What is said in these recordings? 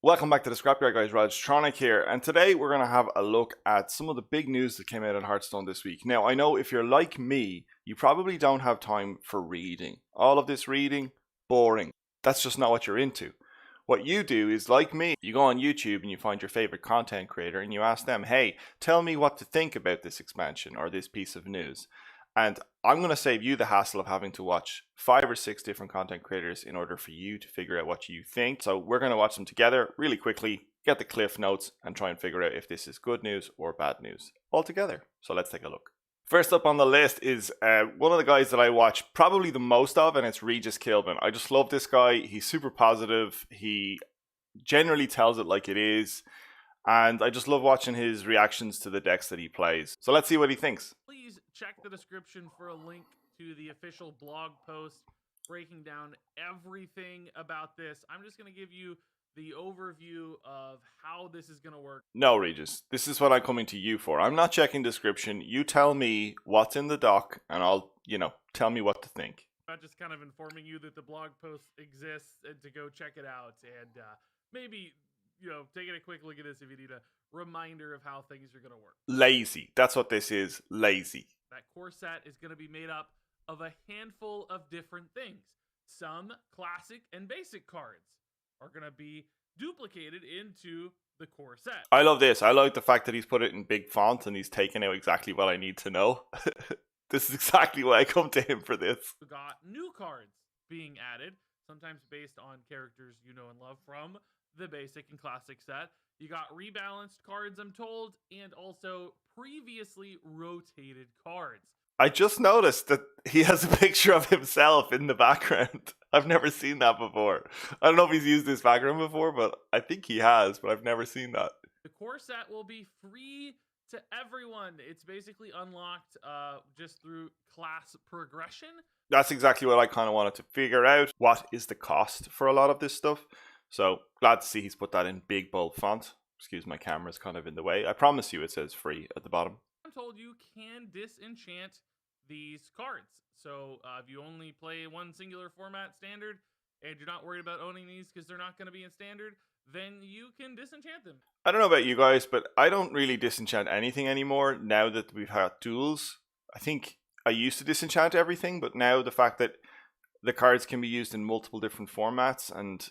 Welcome back to the Scrapyard guys, Rajtronic here, and today we're going to have a look at some of the big news that came out in Hearthstone this week. Now, I know if you're like me, you probably don't have time for reading. All of this reading, boring. That's just not what you're into. What you do is, like me, you go on YouTube and you find your favorite content creator and you ask them, hey, tell me what to think about this expansion or this piece of news. And I'm going to save you the hassle of having to watch 5 or 6 different content creators in order for you to figure out what you think. So we're going to watch them together really quickly, get the cliff notes, and try and figure out if this is good news or bad news all together. So let's take a look. First up on the list is one of the guys that I watch probably the most of, and it's Regis Kilbin. I just love this guy. He's super positive. He generally tells it like it is. And I just love watching his reactions to the decks that he plays. So let's see what he thinks. Please check the description for a link to the official blog post breaking down everything about this. I'm just going to give you the overview of how this is going to work. No, Regis, this is what I'm coming to you for. I'm not checking description. You tell me what's in the doc and I'll, tell me what to think. I'm just kind of informing you that the blog post exists and to go check it out and maybe taking a quick look at this if you need a reminder of how things are going to work. Lazy. That's what this is. Lazy. That core set is going to be made up of a handful of different things. Some classic and basic cards are going to be duplicated into the core set. I love this. I like the fact that he's put it in big font and he's taken out exactly what I need to know. This is exactly why I come to him for this. We got new cards being added, sometimes based on characters you know and love from the basic and classic set. You got rebalanced cards, I'm told, and also previously rotated cards. I just noticed that he has a picture of himself in the background. I've never seen that before. I don't know if he's used this background before, but I think he has, but I've never seen that. The core set will be free to everyone. It's basically unlocked just through class progression. That's exactly what I kind of wanted to figure out. What is the cost for a lot of this stuff? So glad to see he's put that in big bold font. Excuse my camera's kind of in the way. I promise you it says free at the bottom. I'm told you can disenchant these cards. So if you only play one singular format standard and you're not worried about owning these because they're not going to be in standard, then you can disenchant them. I don't know about you guys, but I don't really disenchant anything anymore now that we've had duels. I think I used to disenchant everything, but now the fact that the cards can be used in multiple different formats, and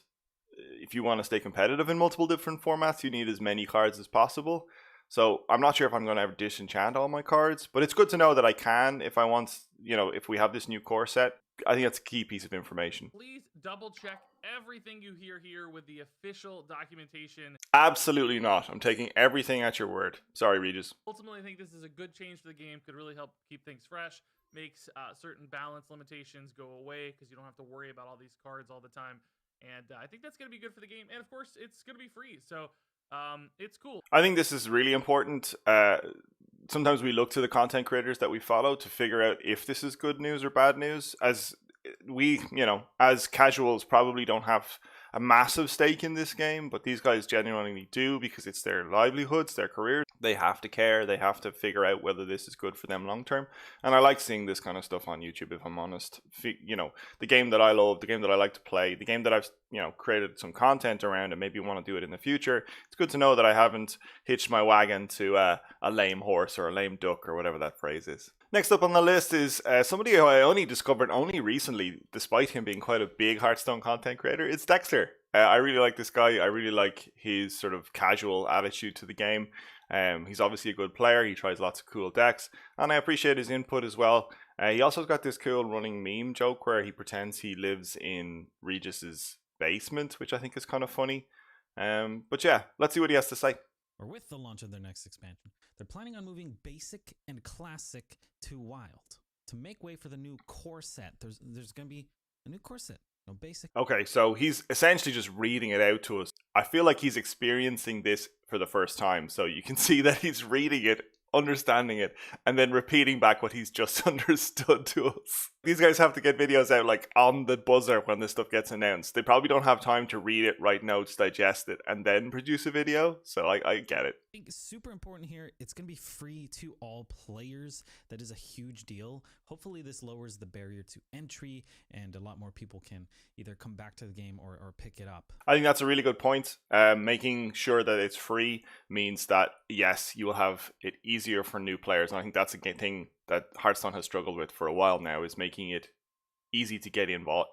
if you want to stay competitive in multiple different formats, you need as many cards as possible. So I'm not sure if I'm going to ever disenchant all my cards, but it's good to know that I can if I want, if we have this new core set. I think that's a key piece of information. Please double check everything you hear here with the official documentation. Absolutely not. I'm taking everything at your word. Sorry, Regis. Ultimately, I think this is a good change for the game. Could really help keep things fresh. Makes certain balance limitations go away because you don't have to worry about all these cards all the time. And I think that's going to be good for the game. And of course, it's going to be free. So it's cool. I think this is really important. Sometimes we look to the content creators that we follow to figure out if this is good news or bad news. As we, as casuals, probably don't have a massive stake in this game, but these guys genuinely do because it's their livelihoods, their careers. They have to care. They have to figure out whether this is good for them long term. And I like seeing this kind of stuff on YouTube, if I'm honest. The game that I love, the game that I like to play, the game that I've created some content around and maybe want to do it in the future. It's good to know that I haven't hitched my wagon to a lame horse or a lame duck or whatever that phrase is. Next up on the list is somebody who I only discovered recently, despite him being quite a big Hearthstone content creator. It's Dexter. I really like this guy. I really like his sort of casual attitude to the game. He's obviously a good player. He tries lots of cool decks, and I appreciate his input as well. He also got this cool running meme joke where he pretends he lives in Regis's basement, which I think is kind of funny. But yeah, let's see what he has to say. Or with the launch of their next expansion, they're planning on moving basic and classic to wild to make way for the new core set. There's going to be a new core set. No basic. Okay, so he's essentially just reading it out to us. I feel like he's experiencing this for the first time. So you can see that he's reading it understanding it, and then repeating back what he's just understood to us. These guys have to get videos out like on the buzzer when this stuff gets announced. They probably don't have time to read it, write notes, digest it, and then produce a video. So I get it. I think it's super important here. It's going to be free to all players. That is a huge deal. Hopefully this lowers the barrier to entry and a lot more people can either come back to the game or pick it up. I think that's a really good point. Making sure that it's free means that, yes, you will have it easier for new players. And I think that's a thing that Hearthstone has struggled with for a while now, is making it easy to get involved,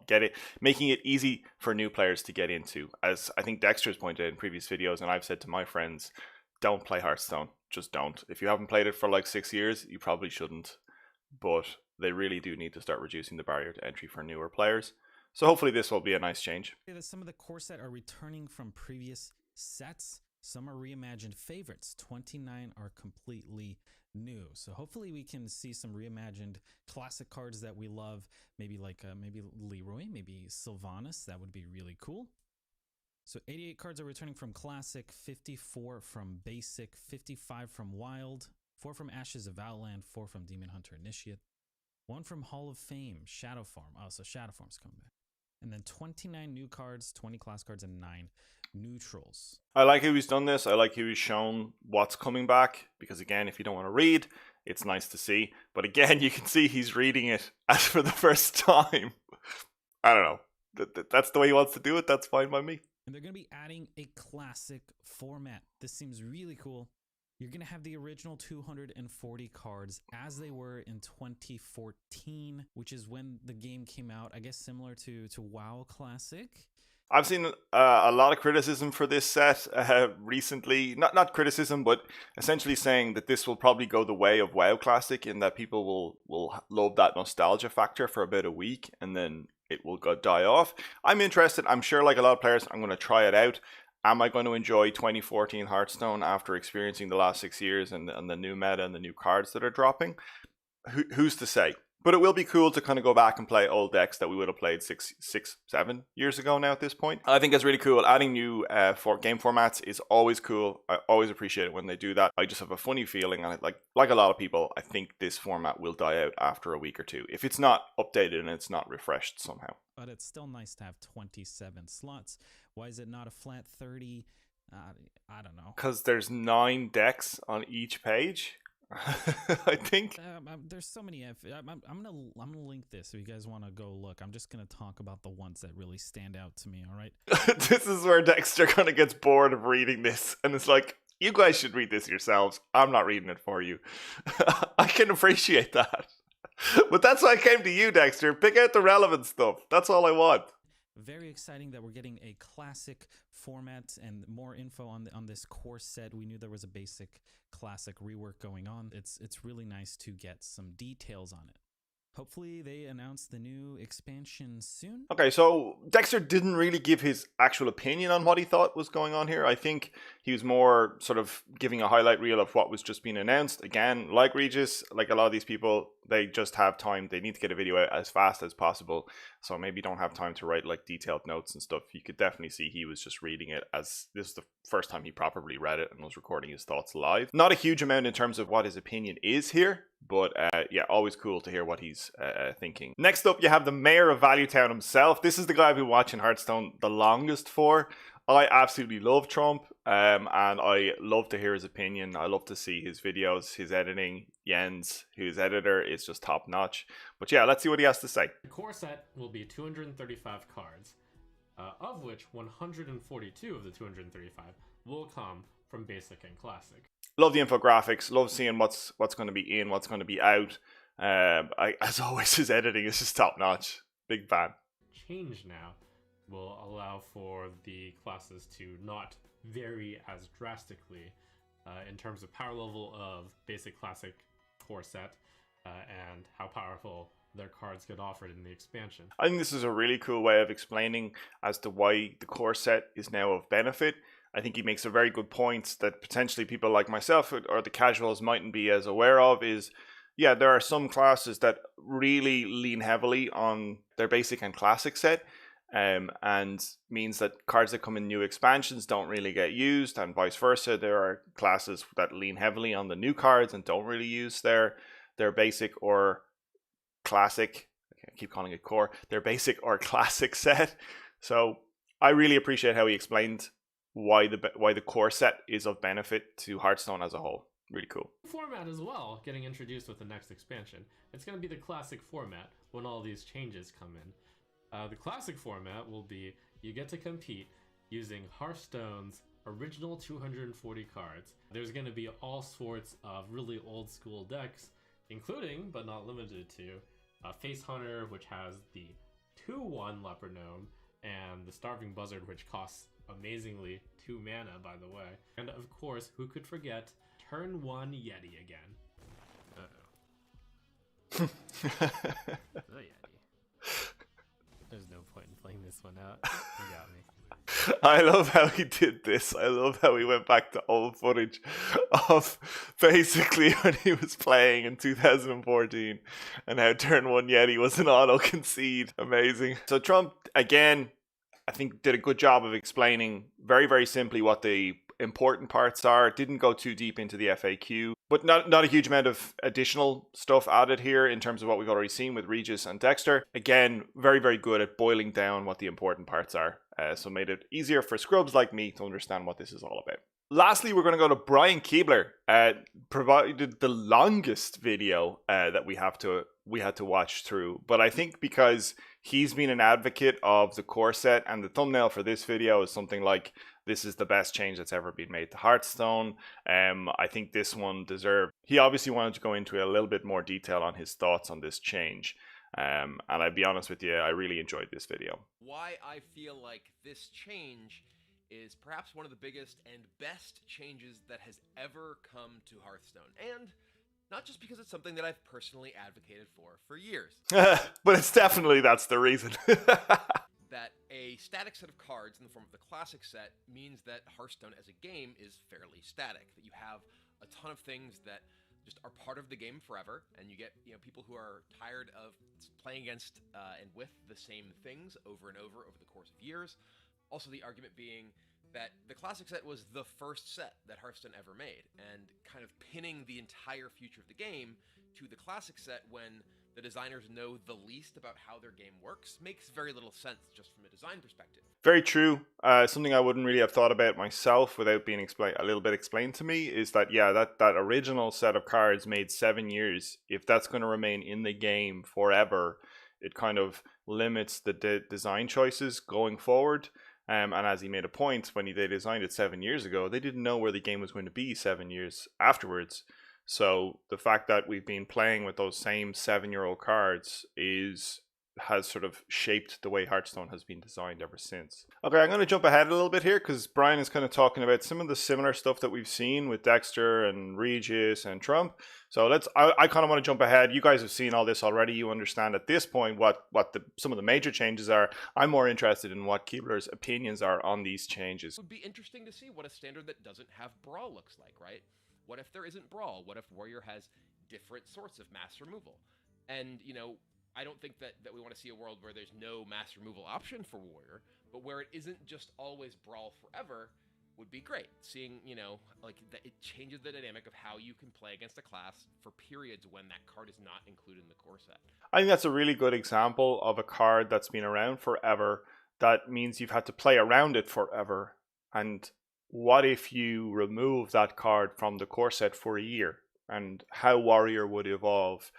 making it easy for new players to get into. As I think Dexter's pointed out in previous videos, and I've said to my friends, don't play Hearthstone. Just don't. If you haven't played it for like 6 years, you probably shouldn't. But they really do need to start reducing the barrier to entry for newer players. So hopefully this will be a nice change. Some of the core set are returning from previous sets. Some are reimagined favorites. 29 are completely new. So hopefully we can see some reimagined classic cards that we love. Maybe like maybe Leroy, maybe Sylvanas. That would be really cool. So 88 cards are returning from Classic, 54 from Basic, 55 from Wild, 4 from Ashes of Outland, 4 from Demon Hunter Initiate, 1 from Hall of Fame, Shadow Farm. Oh, so Shadow Farm's coming back. And then 29 new cards, 20 class cards, and 9 neutrals. I like how he's done this. I like how he's shown what's coming back. Because again, if you don't want to read, it's nice to see. But again, you can see he's reading it as for the first time. I don't know. That's the way he wants to do it. That's fine by me. And they're going to be adding a classic format. This seems really cool. You're going to have the original 240 cards as they were in 2014, which is when the game came out, I guess similar to WoW Classic. I've seen a lot of criticism for this set recently. Not criticism, but essentially saying that this will probably go the way of WoW Classic, in that people will love that nostalgia factor for about a week and then it will die off. I'm interested. I'm sure, like a lot of players, I'm going to try it out. Am I going to enjoy 2014 Hearthstone after experiencing the last 6 years and the new meta and the new cards that are dropping? Who's to say? But it will be cool to kind of go back and play old decks that we would have played 7 years ago now at this point. I think it's really cool. Adding new game formats is always cool. I always appreciate it when they do that. I just have a funny feeling, and like a lot of people, I think this format will die out after a week or two if it's not updated and it's not refreshed somehow. But it's still nice to have 27 slots. Why is it not a flat 30? I don't know. Because there's 9 decks on each page. I think there's so many. I'm gonna link this if you guys want to go look. I'm just gonna talk about the ones that really stand out to me. All right. This is where Dexter kind of gets bored of reading this, and it's like, you guys should read this yourselves. I'm not reading it for you. I can appreciate that, but that's why I came to you, Dexter. Pick out the relevant stuff. That's all I want. Very exciting that we're getting a classic format and more info on this core set. We knew there was a basic classic rework going on. It's really nice to get some details on it. Hopefully they announce the new expansion soon. Okay, so Dexter didn't really give his actual opinion on what he thought was going on here. I think he was more sort of giving a highlight reel of what was just being announced. Again, like Regis, like a lot of these people, they just have time. They need to get a video out as fast as possible. So maybe don't have time to write like detailed notes and stuff. You could definitely see he was just reading it as this is the first time he properly read it and was recording his thoughts live. Not a huge amount in terms of what his opinion is here, but yeah, always cool to hear what he's thinking. Next up, you have the mayor of Valuetown himself. This is the guy I've been watching Hearthstone the longest for. I absolutely love Trump, and I love to hear his opinion. I love to see his videos, his editing. Jens, whose editor, is just top notch. But yeah, let's see what he has to say. The core set will be 235 cards, of which 142 of the 235 will come from Basic and Classic. Love the infographics. Love seeing what's going to be in, what's going to be out. As always, his editing is just top notch. Big fan. Change now will allow for the classes to not vary as drastically in terms of power level of Basic, Classic, core set, and how powerful their cards get offered in the expansion. I think this is a really cool way of explaining as to why the core set is now of benefit. I think he makes a very good point that potentially people like myself or the casuals mightn't be as aware of is, yeah, there are some classes that really lean heavily on their Basic and Classic set. and means that cards that come in new expansions don't really get used, and vice versa. There are classes that lean heavily on the new cards and don't really use their basic or classic. I keep calling it core. Their basic or classic set. So I really appreciate how he explained why the core set is of benefit to Hearthstone as a whole. Really cool. Format as well getting introduced with the next expansion. It's going to be the classic format when all these changes come in. The classic format will be you get to compete using Hearthstone's original 240 cards. There's going to be all sorts of really old school decks, including, but not limited to, Face Hunter, which has the 2/1 Leopard Gnome, and the Starving Buzzard, which costs amazingly 2 mana, by the way. And of course, who could forget Turn 1 Yeti again? Uh-oh. The Yeti. There's no point in playing this one out. You got me. I love how he did this. I love how he went back to old footage of basically when he was playing in 2014 and how turn 1 Yeti was an auto concede. Amazing. So Trump, again, I think did a good job of explaining very, very simply what the important parts are. Didn't go too deep into the FAQ, but not a huge amount of additional stuff added here in terms of what we've already seen with Regis and Dexter. Again, very, very good at boiling down what the important parts are. So made it easier for scrubs like me to understand what this is all about. Lastly, we're going to go to Brian Keebler. Provided the longest video that we had to watch through, but I think because he's been an advocate of the core set, and the thumbnail for this video is something like, "This is the best change that's ever been made to Hearthstone." I think this one deserved. He obviously wanted to go into a little bit more detail on his thoughts on this change. And I'd be honest with you, I really enjoyed this video. Why I feel like this change is perhaps one of the biggest and best changes that has ever come to Hearthstone. And not just because it's something that I've personally advocated for years. But it's definitely, that's the reason. That a static set of cards in the form of the classic set means that Hearthstone as a game is fairly static. That you have a ton of things that just are part of the game forever, and you get people who are tired of playing against and with the same things over and over the course of years. Also, the argument being that the classic set was the first set that Hearthstone ever made, and kind of pinning the entire future of the game to the classic set when the designers know the least about how their game works makes very little sense just from a design perspective. Very true. Something I wouldn't really have thought about myself without being a little bit explained to me is that, yeah, that original set of cards made 7 years, if that's going to remain in the game forever, it kind of limits the design choices going forward. And as he made a point, when they designed it 7 years ago, they didn't know where the game was going to be 7 years afterwards. So the fact that we've been playing with those same 7-year-old cards has sort of shaped the way Hearthstone has been designed ever since. Okay, I'm going to jump ahead a little bit here because Brian is kind of talking about some of the similar stuff that we've seen with Dexter and Regis and Trump. So I kind of want to jump ahead. You guys have seen all this already. You understand at this point what some of the major changes are. I'm more interested in what Keebler's opinions are on these changes. It would be interesting to see what a standard that doesn't have Brawl looks like, right? What if there isn't Brawl? What if Warrior has different sorts of mass removal? And, I don't think that we want to see a world where there's no mass removal option for Warrior, but where it isn't just always Brawl forever would be great. Seeing, that it changes the dynamic of how you can play against a class for periods when that card is not included in the core set. I think that's a really good example of a card that's been around forever. That means you've had to play around it forever. And what if you remove that card from the core set for a year? And how Warrior would evolve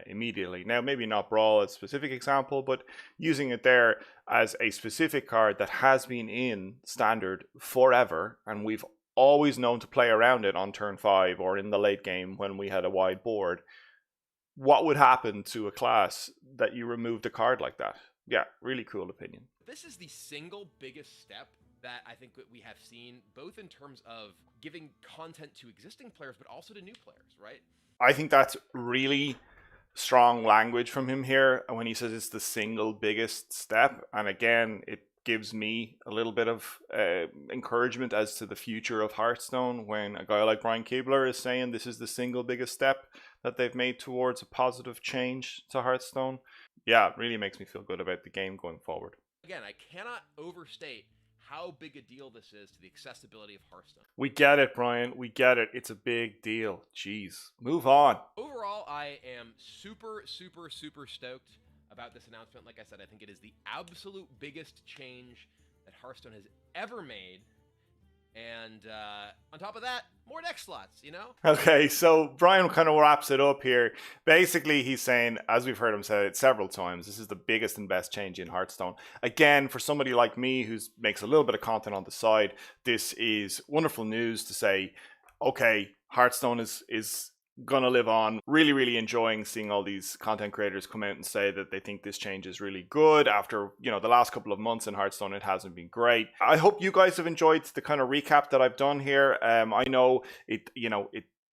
immediately. Now, maybe not Brawl as a specific example, but using it there as a specific card that has been in Standard forever, and we've always known to play around it on turn 5 or in the late game when we had a wide board. What would happen to a class that you removed a card like that? Yeah, really cool opinion. This is the single biggest step that I think that we have seen, both in terms of giving content to existing players, but also to new players, right? I think that's really strong language from him here when he says it's the single biggest step. And again, it gives me a little bit of encouragement as to the future of Hearthstone when a guy like Brian Keebler is saying this is the single biggest step that they've made towards a positive change to Hearthstone. Yeah, it really makes me feel good about the game going forward. Again, I cannot overstate how big a deal this is to the accessibility of Hearthstone. We get it, Brian. We get it. It's a big deal. Jeez. Move on. Overall, I am super, super, super stoked about this announcement. Like I said, I think it is the absolute biggest change that Hearthstone has ever made. And on top of that, more deck slots, you know? Okay, so Brian kind of wraps it up here. Basically, he's saying, as we've heard him say it several times, this is the biggest and best change in Hearthstone. Again, for somebody like me who makes a little bit of content on the side, this is wonderful news to say, okay, Hearthstone is gonna live on. Really, really enjoying seeing all these content creators come out and say that they think this change is really good. After, you know, the last couple of months in Hearthstone, it hasn't been great. I hope you guys have enjoyed the kind of recap that I've done here. I know it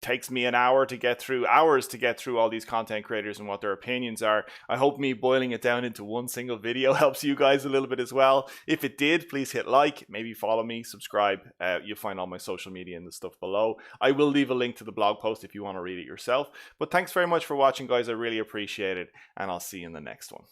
takes me hours to get through all these content creators and what their opinions are. I hope me boiling it down into one single video helps you guys a little bit as well. If it did, please hit like, maybe follow me, subscribe. You'll find all my social media and the stuff below. I will leave a link to the blog post if you want to read it yourself. But thanks very much for watching, guys. I really appreciate it, and I'll see you in the next one.